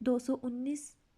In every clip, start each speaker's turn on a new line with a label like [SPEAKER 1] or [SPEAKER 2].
[SPEAKER 1] 219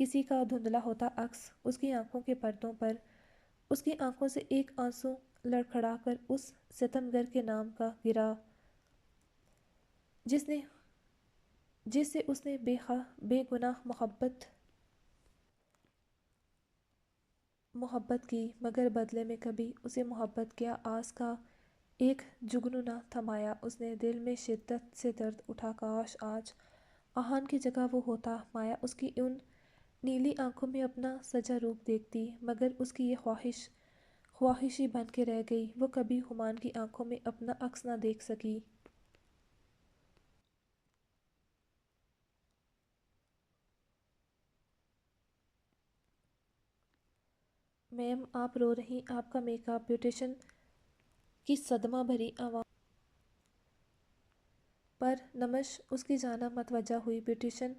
[SPEAKER 1] کسی کا دھندلا ہوتا عکس اس کی آنکھوں کے پردوں پر۔ اس کی آنکھوں سے ایک آنسو لڑکھڑا کر اس ستمگر کے نام کا گرا جس نے جس سے اس نے بے گناہ محبت کی، مگر بدلے میں کبھی اسے محبت کیا آس کا ایک جگنو نہ تھمایا۔ اس نے دل میں شدت سے درد اٹھا، کاش آج آہان کی جگہ وہ ہوتا۔ مایا اس کی ان نیلی آنکھوں میں اپنا سجا روپ دیکھتی، مگر اس کی یہ خواہش ہی بن کے رہ گئی، وہ کبھی ہمان کی آنکھوں میں اپنا عکس نہ دیکھ سکی۔ میم آپ رو رہی، آپ کا میک اپ۔ بیوٹیشن کی صدمہ بھری آواز پر نمش اس کی جانب متوجہ ہوئی۔ بیوٹیشن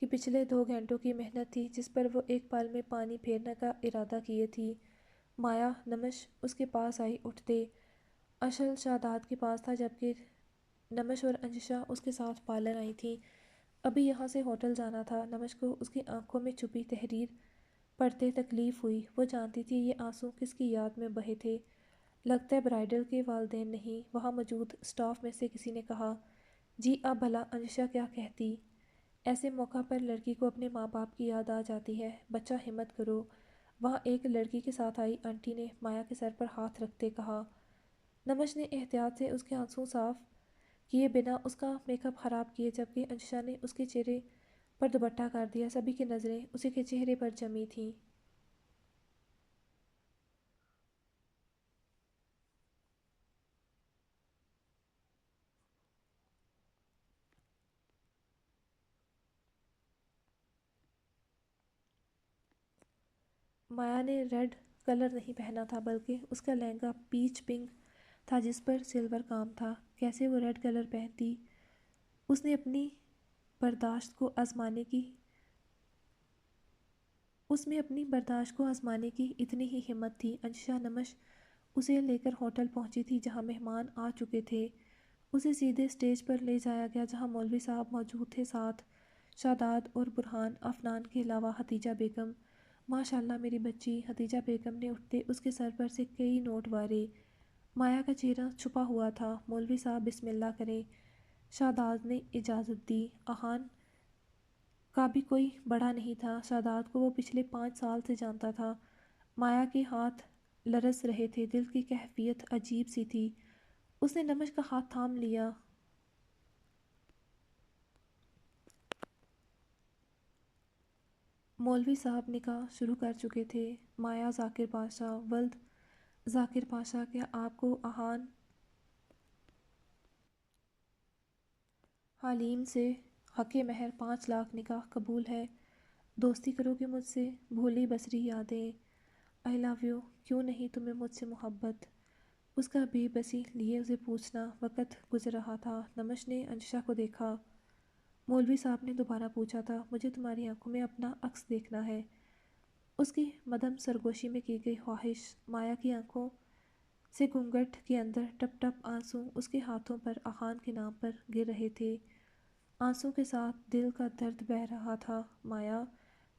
[SPEAKER 1] کی پچھلے 2 گھنٹوں کی محنت تھی جس پر وہ ایک پل میں پانی پھیرنے کا ارادہ کیے تھی۔ مایا نمش اس کے پاس آئی۔ اٹھتے اشل شاداب کے پاس تھا، جبکہ نمش اور انجشا اس کے ساتھ پارلر آئی تھیں۔ ابھی یہاں سے ہوٹل جانا تھا۔ نمش کو اس کی آنکھوں میں چھپی تحریر پڑھتے تکلیف ہوئی۔ وہ جانتی تھی یہ آنسو کس کی یاد میں بہے تھے۔ لگتا ہے برائڈل کے والدین نہیں۔ وہاں موجود اسٹاف میں سے کسی نے کہا، جی اب بھلا انجشا کیا کہتی؟ ایسے موقع پر لڑکی کو اپنے ماں باپ کی یاد آ جاتی ہے۔ بچہ ہمت کرو۔ وہاں ایک لڑکی کے ساتھ آئی آنٹی نے مایا کے سر پر ہاتھ رکھتے کہا۔ نمش نے احتیاط سے اس کے آنسو صاف کیے بنا اس کا میک اپ خراب کیے، جبکہ انجشا نے اس کے چہرے پر دوپٹہ کر دیا۔ سبھی کی نظریں اسی کے چہرے پر جمی تھیں۔ مایا نے ریڈ کلر نہیں پہنا تھا، بلکہ اس کا لہنگا پیچ پنک تھا جس پر سلور کام تھا۔ کیسے وہ ریڈ کلر پہنتی؟ اس نے اپنی برداشت کو آزمانے کی اس میں اپنی برداشت کو آزمانے کی اتنی ہی ہمت تھی۔ انجشا نمش اسے لے کر ہوٹل پہنچی تھی جہاں مہمان آ چکے تھے۔ اسے سیدھے اسٹیج پر لے جایا گیا جہاں مولوی صاحب موجود تھے، ساتھ شاداد اور برہان افنان کے علاوہ ہتیجہ بیگم۔ ماشاءاللہ میری بچی، ہتیجہ بیگم نے اٹھتے اس کے سر پر سے کئی نوٹ وارے۔ مایا کا چہرہ چھپا ہوا تھا۔ مولوی صاحب بسم اللہ کریں۔ شاداد نے اجازت دی۔ آہان کا بھی کوئی بڑا نہیں تھا۔ شاداد کو وہ پچھلے 5 سال سے جانتا تھا۔ مایا کے ہاتھ لرز رہے تھے، دل کی کیفیت عجیب سی تھی۔ اس نے نمش کا ہاتھ تھام لیا۔ مولوی صاحب نکاح شروع کر چکے تھے۔ مایا ذاکر پاشا، ولد ذاکر پاشا، کیا آپ کو آہان حلیم سے حق مہر 5 لاکھ نکاح قبول ہے؟ دوستی کرو گے مجھ سے؟ بھولی بسری یادیں، آئی لو یو۔ کیوں نہیں تمہیں مجھ سے محبت؟ اس کا بے بسی لیے اسے پوچھنا۔ وقت گزر رہا تھا۔ نمش نے انجشا کو دیکھا۔ مولوی صاحب نے دوبارہ پوچھا تھا، مجھے تمہاری آنکھوں میں اپنا عکس دیکھنا ہے۔ اس کی مدھم سرگوشی میں کی گئی خواہش۔ مایا کی آنکھوں سے گھونگھٹ کے اندر ٹپ ٹپ آنسو اس کے ہاتھوں پر آہان کے نام پر گر رہے تھے۔ آنسو کے ساتھ دل کا درد بہہ رہا تھا۔ مایا،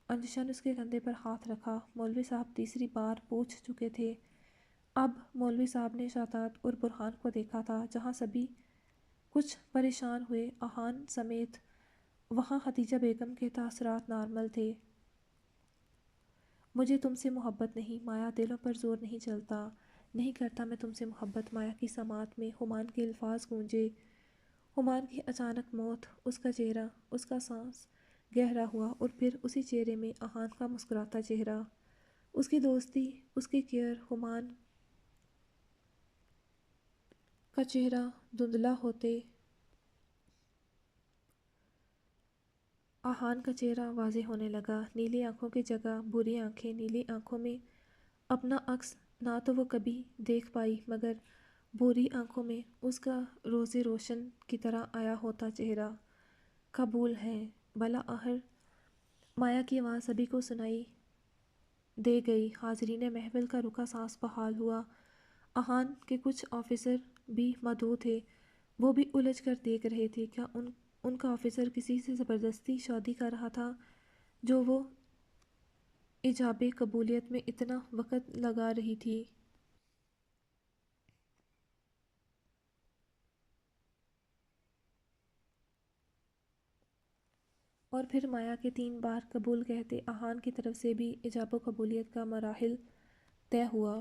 [SPEAKER 1] انجشا نے اس کے کندھے پر ہاتھ رکھا۔ مولوی صاحب تیسری بار پوچھ چکے تھے۔ اب مولوی صاحب نے شاداب اور برہان کو دیکھا تھا، جہاں سبھی کچھ پریشان ہوئے، آہان سمیت۔ وہاں ہتیجہ بیگم کے تاثرات نارمل تھے۔ مجھے تم سے محبت نہیں مایا، دلوں پر زور نہیں چلتا۔ نہیں کرتا میں تم سے محبت۔ مایا کی سماعت میں ہمان کے الفاظ گونجے۔ ہمان کی اچانک موت، اس کا چہرہ، اس کا سانس گہرا ہوا، اور پھر اسی چہرے میں آہان کا مسکراتا چہرہ، اس کی دوستی، اس کی کیئر۔ ہمان کا چہرہ دھندلا ہوتے آہان کا چہرہ واضح ہونے لگا۔ نیلی آنکھوں کی جگہ بری آنکھیں، نیلی آنکھوں میں اپنا عکس نہ تو وہ کبھی دیکھ پائی، مگر بری آنکھوں میں اس کا روز روشن کی طرح آیا ہوتا چہرہ۔ قبول ہے بلا آخر مایا کی آواز سبھی کو سنائی دے گئی۔ حاضرین محفل کا رکا سانس بحال ہوا۔ آہان کے کچھ آفیسر بھی مدعو تھے، وہ بھی الجھ کر دیکھ رہے تھے۔ کیا ان کا آفیسر کسی سے زبردستی شادی کر رہا تھا جو وہ ایجاب قبولیت میں اتنا وقت لگا رہی تھی۔ اور پھر مایا کے 3 بار قبول کہتے احان کی طرف سے بھی ایجاب و قبولیت کا مراحل طے ہوا۔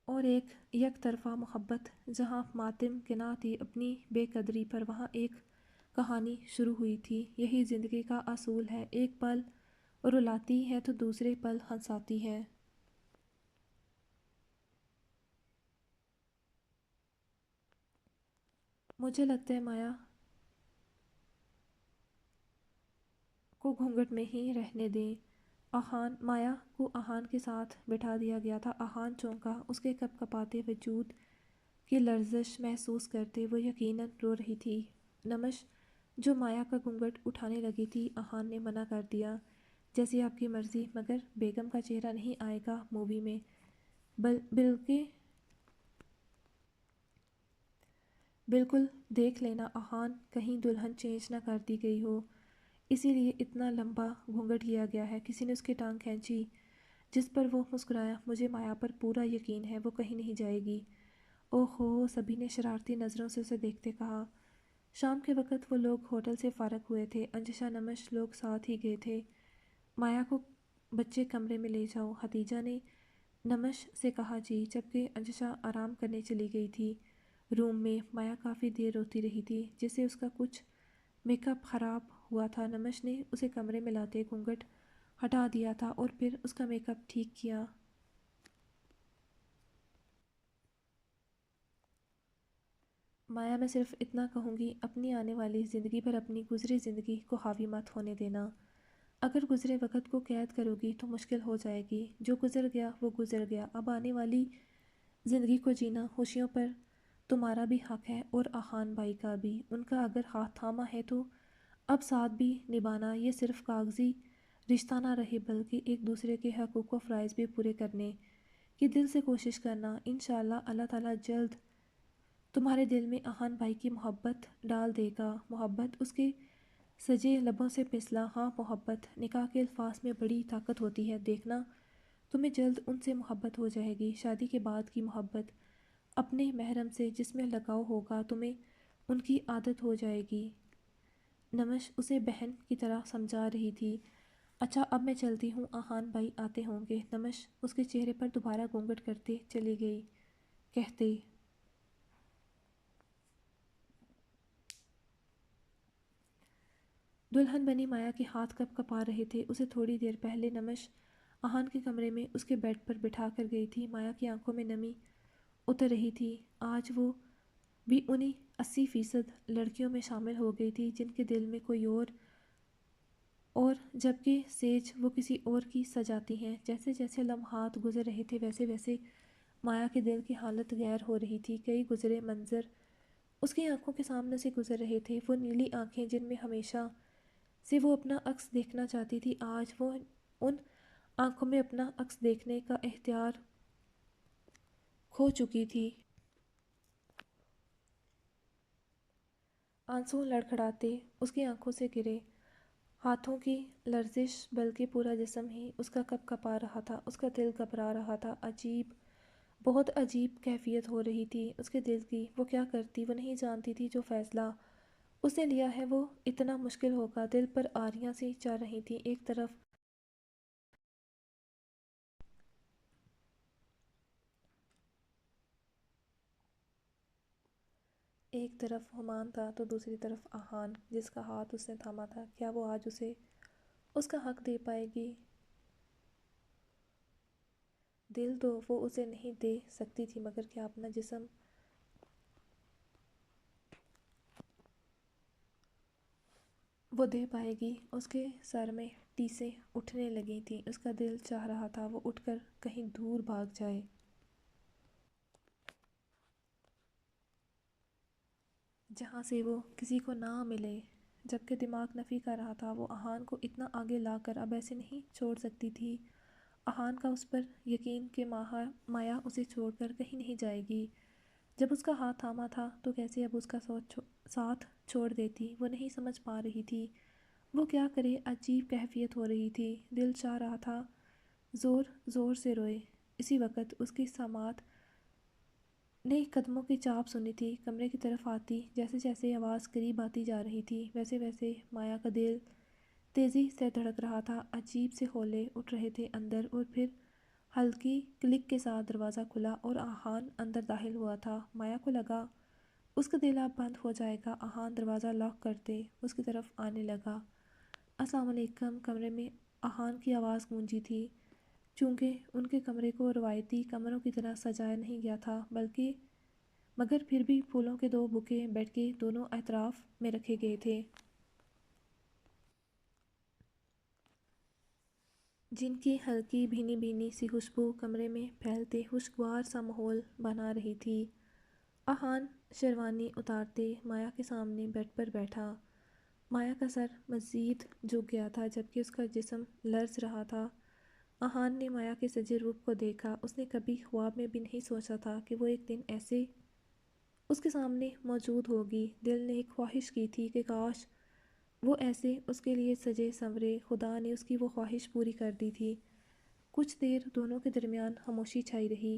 [SPEAKER 1] اور ایک یک طرفہ محبت جہاں ماتم کنا تھی اپنی بے قدری پر، وہاں ایک کہانی شروع ہوئی تھی۔ یہی زندگی کا اصول ہے، ایک پل رلاتی ہے تو دوسرے پل ہنساتی ہے۔ مجھے لگتا ہے مایا کو گھونگھٹ میں ہی رہنے دیں۔ مایا کو احان کے ساتھ بٹھا دیا گیا تھا۔ احان چونکا، اس کے کپ کپاتے وجود کی لرزش محسوس کرتے وہ یقیناً رو رہی تھی۔ نمش جو مایا کا گھونگھٹ اٹھانے لگی تھی، احان نے منع کر دیا۔ جیسی آپ کی مرضی، مگر بیگم کا چہرہ نہیں آئے گا مووی میں، بالکل دیکھ لینا احان کہیں دلہن چینج نہ کر دی گئی ہو، اسی لیے اتنا لمبا گھونگھٹ کیا گیا ہے۔ کسی نے اس کی ٹانگ کھینچی، جس پر وہ مسکرایا۔ مجھے مایا پر پورا یقین ہے، وہ کہیں نہیں جائے گی۔ اوہ ہو، سبھی نے شرارتی نظروں سے اسے دیکھتے کہا۔ شام کے وقت وہ لوگ ہوٹل سے فارغ ہوئے تھے۔ انجشا، نمش لوگ ساتھ ہی گئے تھے۔ مایا کو بچے کمرے میں لے جاؤ، حتیجہ نے نمش سے کہا۔ جی، جبکہ انجشا آرام کرنے چلی گئی تھی روم میں۔ مایا کافی دیر روتی رہی تھی، جسے اس کا کچھ میک اپ خراب ہوا تھا۔ نمش نے اسے کمرے میں لاتے گھونگھٹ ہٹا دیا تھا اور پھر اس کا میک اپ ٹھیک کیا۔ مایا، میں صرف اتنا کہوں گی، اپنی آنے والی زندگی پر اپنی گزری زندگی کو حاوی مت ہونے دینا۔ اگر گزرے وقت کو قید کرو گی تو مشکل ہو جائے گی۔ جو گزر گیا وہ گزر گیا، اب آنے والی زندگی کو جینا۔ خوشیوں پر تمہارا بھی حق ہے اور احان بھائی کا بھی۔ ان کا اگر ہاتھ تھاما ہے تو اب ساتھ بھی نبھانا۔ یہ صرف کاغذی رشتہ نہ رہے، بلکہ ایک دوسرے کے حقوق و فرائض بھی پورے کرنے کی دل سے کوشش کرنا۔ انشاءاللہ اللہ تعالیٰ جلد تمہارے دل میں احان بھائی کی محبت ڈال دے گا۔ محبت، اس کے سجے لبوں سے پھسلا۔ ہاں، محبت۔ نکاح کے الفاظ میں بڑی طاقت ہوتی ہے، دیکھنا تمہیں جلد ان سے محبت ہو جائے گی۔ شادی کے بعد کی محبت اپنے محرم سے جس میں لگاؤ ہوگا، تمہیں ان کی عادت ہو جائے گی۔ نمش اسے بہن کی طرح سمجھا رہی تھی۔ اچھا، اب میں چلتی ہوں، احان بھائی آتے ہوں گے۔ نمش اس کے چہرے پر دوبارہ گھونگھٹ کرتے چلی گئی، کہتے دلہن بنی مایا کے ہاتھ کپ کپا رہے تھے۔ اسے تھوڑی دیر پہلے نمش احان کے کمرے میں اس کے بیڈ پر بٹھا کر گئی تھی۔ مایا کی آنکھوں میں نمی اتر رہی تھی۔ آج وہ بھی انہی 80% لڑکیوں میں شامل ہو گئی تھی جن کے دل میں کوئی اور جبکہ سیج وہ کسی اور کی سجاتی ہیں۔ جیسے جیسے لمحات گزر رہے تھے، ویسے ویسے مایا کے دل کی حالت غیر ہو رہی تھی۔ کئی گزرے منظر اس کی آنکھوں کے سامنے سے گزر رہے تھے۔ وہ نیلی آنکھیں جن میں ہمیشہ سے وہ اپنا عکس دیکھنا چاہتی تھی، آج وہ ان آنکھوں میں اپنا عکس دیکھنے کا اختیار کھو چکی تھی۔ آنسو لڑکھڑاتے اس کی آنکھوں سے گرے۔ ہاتھوں کی لرزش، بلکہ پورا جسم ہی اس کا کپ کپا رہا تھا۔ اس کا دل گھبرا رہا تھا۔ عجیب، بہت عجیب کیفیت ہو رہی تھی اس کے دل کی۔ وہ کیا کرتی؟ وہ نہیں جانتی تھی جو فیصلہ اس نے لیا ہے وہ اتنا مشکل ہوگا۔ دل پر آریاں سی چڑھ رہی تھیں۔ ایک طرف ہمان تھا تو دوسری طرف احان، جس کا ہاتھ اس نے تھاما تھا۔ کیا وہ آج اسے اس کا حق دے پائے گی؟ دل تو وہ اسے نہیں دے سکتی تھی، مگر کیا اپنا جسم؟ وہ دے پائے گی؟ اس کے سر میں ٹیسیں اٹھنے لگی تھیں۔ اس کا دل چاہ رہا تھا وہ اٹھ کر کہیں دور بھاگ جائے، جہاں سے وہ کسی کو نہ ملے۔ جبکہ دماغ نفی کر رہا تھا وہ احان کو اتنا آگے لا کر اب ایسے نہیں چھوڑ سکتی تھی۔ احان کا اس پر یقین کہ مایا اسے چھوڑ کر کہیں نہیں جائے گی۔ جب اس کا ہاتھ تھاما تھا تو کیسے اب اس کا ساتھ چھوڑ دیتی، وہ نہیں سمجھ پا رہی تھی وہ کیا کرے۔ عجیب کیفیت ہو رہی تھی، دل چاہ رہا تھا زور زور سے روئے۔ اسی وقت اس کی سماعت نے قدموں کی چاپ سنی تھی، کمرے کی طرف آتی۔ جیسے جیسے آواز قریب آتی جا رہی تھی ویسے ویسے مایا کا دل تیزی سے دھڑک رہا تھا، عجیب سے ہولے اٹھ رہے تھے اندر، اور پھر ہلکی کلک کے ساتھ دروازہ کھلا اور آہان اندر داخل ہوا تھا۔ مایا کو لگا اس کا دل اب بند ہو جائے گا۔ آہان دروازہ لاک کرتے اس کی طرف آنے لگا۔ السلام علیکم۔ کمرے میں آہان کی آواز گونجی تھی، چونکہ ان کے کمرے کو روایتی کمروں کی طرح سجایا نہیں گیا تھا، مگر پھر بھی پھولوں کے 2 بوکے بیڈ کے دونوں اطراف میں رکھے گئے تھے، جن کی ہلکی بھینی بھینی سی خوشبو کمرے میں پھیلتے خوشگوار سا ماحول بنا رہی تھی۔ آہان شیروانی اتارتے مایا کے سامنے بیڈ پر بیٹھا۔ مایا کا سر مزید جھک گیا تھا جبکہ اس کا جسم لرز رہا تھا۔ آہان نے مایا کے سجے روپ کو دیکھا۔ اس نے کبھی خواب میں بھی نہیں سوچا تھا کہ وہ ایک دن ایسے اس کے سامنے موجود ہوگی۔ دل نے ایک خواہش کی تھی کہ کاش وہ ایسے اس کے لیے سجے سنورے۔ خدا نے اس کی وہ خواہش پوری کر دی تھی۔ کچھ دیر دونوں کے درمیان خاموشی چھائی رہی۔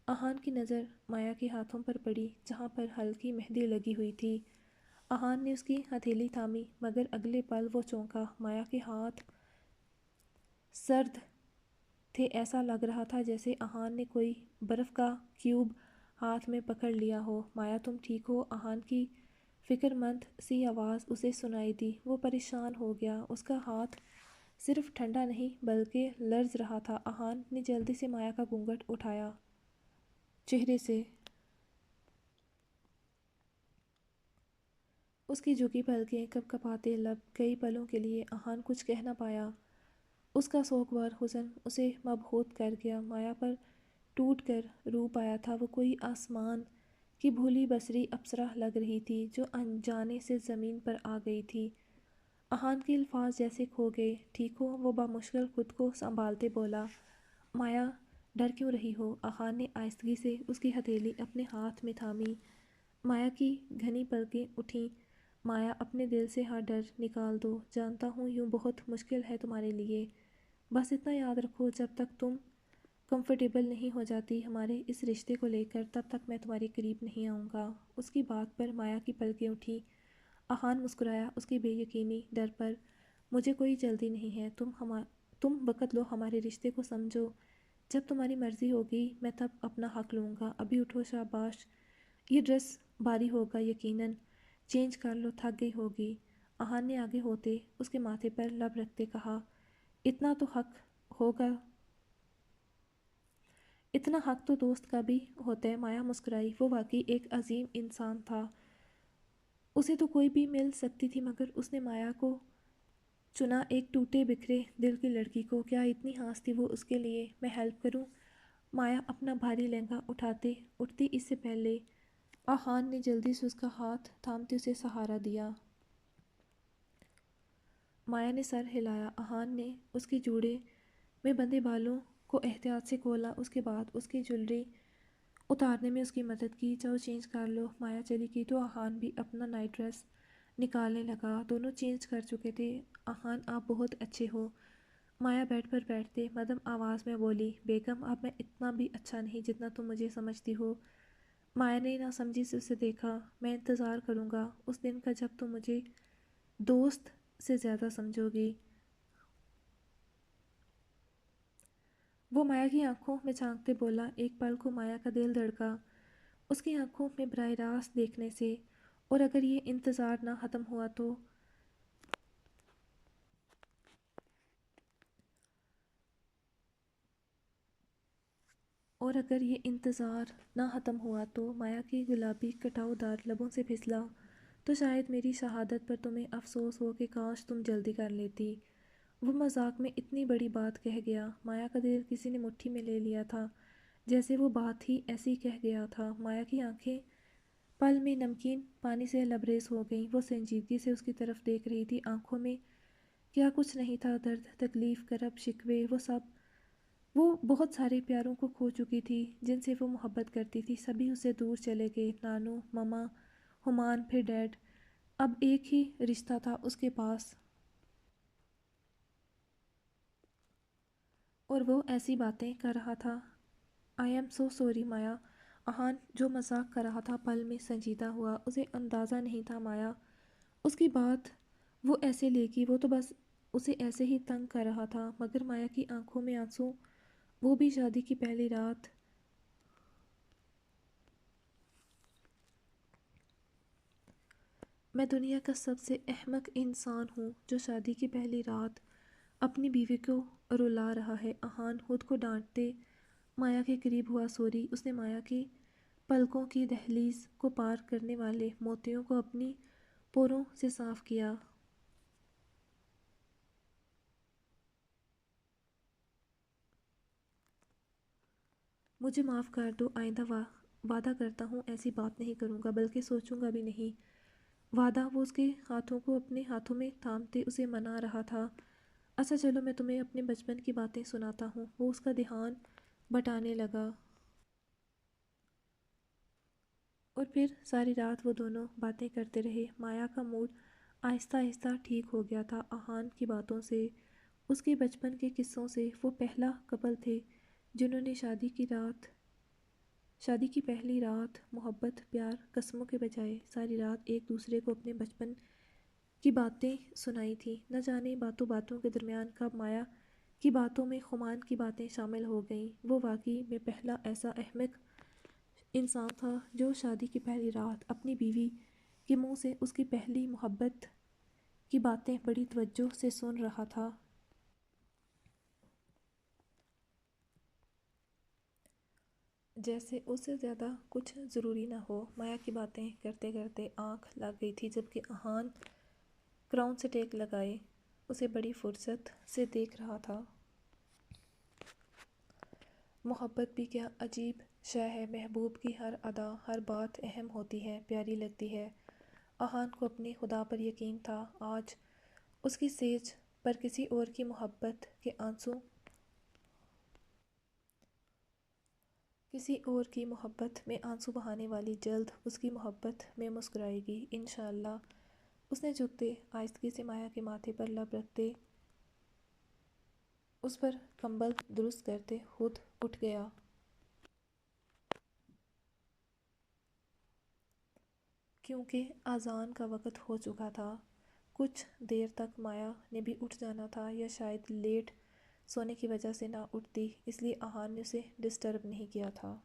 [SPEAKER 1] آہان کی نظر مایا کے ہاتھوں پر پڑی جہاں پر ہلکی مہندی لگی ہوئی تھی۔ آہان نے اس کی ہتھیلی تھامی، مگر اگلے پل وہ چونکا۔ مایا کے ہاتھ سرد تھے، ایسا لگ رہا تھا جیسے آہان نے کوئی برف کا کیوب ہاتھ میں پکڑ لیا ہو۔ مایا تم ٹھیک ہو؟ آہان کی فکر مند سی آواز اسے سنائی دی۔ وہ پریشان ہو گیا، اس کا ہاتھ صرف ٹھنڈا نہیں بلکہ لرز رہا تھا۔ آہان نے جلدی سے مایا کا گھونگھٹ اٹھایا، چہرے سے اس کی جھکی پلکیں، کپ کپاتے لب۔ کئی پلوں کے لیے آہان کچھ کہہ نہ پایا۔ اس کا سوگوار حزن اسے مبہوت کر گیا۔ مایا پر ٹوٹ کر روپ آیا تھا۔ وہ کوئی آسمان کی بھولی بصری اپسرا لگ رہی تھی جو انجانے سے زمین پر آ گئی تھی۔ آہان کے الفاظ جیسے کھو گئے۔ ٹھیک ہو؟ وہ بمشکل خود کو سنبھالتے بولا۔ مایا ڈر کیوں رہی ہو؟ آہان نے آہستگی سے اس کی ہتھیلی اپنے ہاتھ میں تھامی۔ مایا کی گھنی پلکیں اٹھیں۔ مایا اپنے دل سے ہر ڈر نکال دو۔ جانتا ہوں یوں بہت مشکل ہے تمہارے لیے، بس اتنا یاد رکھو جب تک تم کمفرٹیبل نہیں ہو جاتی ہمارے اس رشتے کو لے کر تب تک میں تمہارے قریب نہیں آؤں گا۔ اس کی بات پر مایا کی پلکیں اٹھیں۔ آہان مسکرایا اس کی بے یقینی ڈر پر۔ مجھے کوئی جلدی نہیں ہے، تم وقت لو، ہمارے رشتے کو سمجھو۔ جب تمہاری مرضی ہوگی میں تب اپنا حق لوں گا۔ ابھی اٹھو، شاباش، یہ ڈریس بھاری ہوگا، یقیناً چینج کر لو، تھک گئی ہوگی۔ آہان نے آگے ہوتے اس کے ماتھے پر لب رکھتے کہا، اتنا حق تو دوست کا بھی ہوتا ہے۔ مایا مسکرائی، وہ واقعی ایک عظیم انسان تھا، اسے تو کوئی بھی مل سکتی تھی، مگر اس نے مایا کو چنا، ایک ٹوٹے بکھرے دل کی لڑکی کو۔ کیا اتنی ہانس تھی وہ اس کے لیے؟ میں ہیلپ کروں؟ مایا اپنا بھاری لہنگا اٹھتی اس سے پہلے آہان نے جلدی سے اس کا ہاتھ تھامتے اسے سہارا دیا۔ مایا نے سر ہلایا۔ آہان نے اس کی جوڑے میں بندھے بالوں کو احتیاط سے کھولا، اس کے بعد اس کی جویلری اتارنے میں اس کی مدد کی۔ جاؤ چینج کر لو۔ مایا چلی گئی تو آہان بھی اپنا نائٹ ڈریس نکالنے لگا۔ دونوں چینج کر چکے تھے۔ آہان آپ بہت اچھے ہو، مایا بیڈ پر بیٹھتے مدھم آواز میں بولی۔ بیگم اب میں اتنا بھی اچھا نہیں جتنا تم مجھے سمجھتی ہو۔ مایا نے ناسمجھی سے اسے دیکھا۔ میں انتظار کروں گا اس دن کا جب تم مجھے دوست سے زیادہ سمجھو گی۔ وہ مایا کی آنکھوں میں جھانکتے بولا۔ ایک پل کو مایا کا دل دھڑکا اس کی آنکھوں میں براہ راست دیکھنے سے، اور اگر یہ انتظار نہ ختم ہوا تو مایا کی گلابی کٹاؤ دار لبوں سے پھسلا، تو شاید میری شہادت پر تمہیں افسوس ہو کہ کاش تم جلدی کر لیتی۔ وہ مذاق میں اتنی بڑی بات کہہ گیا۔ مایا کا دل کسی نے مٹھی میں لے لیا تھا، جیسے وہ بات ہی ایسی کہہ گیا تھا۔ مایا کی آنکھیں پل میں نمکین پانی سے لبریز ہو گئیں۔ وہ سنجیدگی سے اس کی طرف دیکھ رہی تھی۔ آنکھوں میں کیا کچھ نہیں تھا، درد، تکلیف، کرب، شکوے، وہ سب وہ بہت سارے پیاروں کو کھو چکی تھی جن سے وہ محبت کرتی تھی، سبھی اسے دور چلے گئے، نانو، مما، ہمان، پھر ڈیڈ۔ اب ایک ہی رشتہ تھا اس کے پاس، اور وہ ایسی باتیں کر رہا تھا۔ آئی ایم سو سوری مایا۔ احان جو مذاق کر رہا تھا پل میں سنجیدہ ہوا، اسے اندازہ نہیں تھا مایا اس کی بات وہ ایسے لے گی، وہ تو بس اسے ایسے ہی تنگ کر رہا تھا۔ مگر مایا کی آنکھوں میں آنسو، وہ بھی شادی کی پہلی رات۔ میں دنیا کا سب سے احمق انسان ہوں جو شادی کی پہلی رات اپنی بیوی کو رلا رہا ہے۔ احان خود کو ڈانٹتے مایا کے قریب ہوا۔ سوری، اس نے مایا کی پلکوں کی دہلیز کو پار کرنے والے موتیوں کو اپنی پوروں سے صاف کیا۔ مجھے معاف کر دو، آئندہ وعدہ کرتا ہوں ایسی بات نہیں کروں گا، بلکہ سوچوں گا بھی نہیں۔ وعدہ؟ وہ اس کے ہاتھوں کو اپنے ہاتھوں میں تھامتے اسے منا رہا تھا۔ اچھا چلو میں تمہیں اپنے بچپن کی باتیں سناتا ہوں۔ وہ اس کا دھیان بٹانے لگا، اور پھر ساری رات وہ دونوں باتیں کرتے رہے۔ مایا کا موڈ آہستہ آہستہ ٹھیک ہو گیا تھا احان کی باتوں سے، اس کے بچپن کے قصوں سے۔ وہ پہلا کپل تھے جنہوں نے شادی کی پہلی رات محبت، پیار، قسموں کے بجائے ساری رات ایک دوسرے کو اپنے بچپن کی باتیں سنائی تھیں۔ نہ جانے باتوں باتوں کے درمیان کب مایا کی باتوں میں خمان کی باتیں شامل ہو گئیں۔ وہ واقعی میں پہلا ایسا احمق انسان تھا جو شادی کی پہلی رات اپنی بیوی کے منہ سے اس کی پہلی محبت کی باتیں بڑی توجہ سے سن رہا تھا، جیسے اس سے زیادہ کچھ ضروری نہ ہو۔ مایا کی باتیں کرتے کرتے آنکھ لگ گئی تھی، جبکہ احان کراؤن سے ٹیک لگائے اسے بڑی فرصت سے دیکھ رہا تھا۔ محبت بھی کیا عجیب شے ہے، محبوب کی ہر ادا، ہر بات اہم ہوتی ہے، پیاری لگتی ہے۔ احان کو اپنے خدا پر یقین تھا، آج اس کی سیج پر کسی اور کی محبت کے آنسو، کسی اور کی محبت میں آنسو بہانے والی جلد اس کی محبت میں مسکرائے گی انشاءاللہ۔ اس نے جھکتے آہستگی سے مایا کے ماتھے پر لب رکھتے اس پر کمبل درست کرتے خود اٹھ گیا، کیونکہ اذان کا وقت ہو چکا تھا۔ کچھ دیر تک مایا نے بھی اٹھ جانا تھا، یا شاید لیٹ سونے کی وجہ سے نہ اٹھتی، اس لیے احان نے اسے ڈسٹرب نہیں کیا تھا۔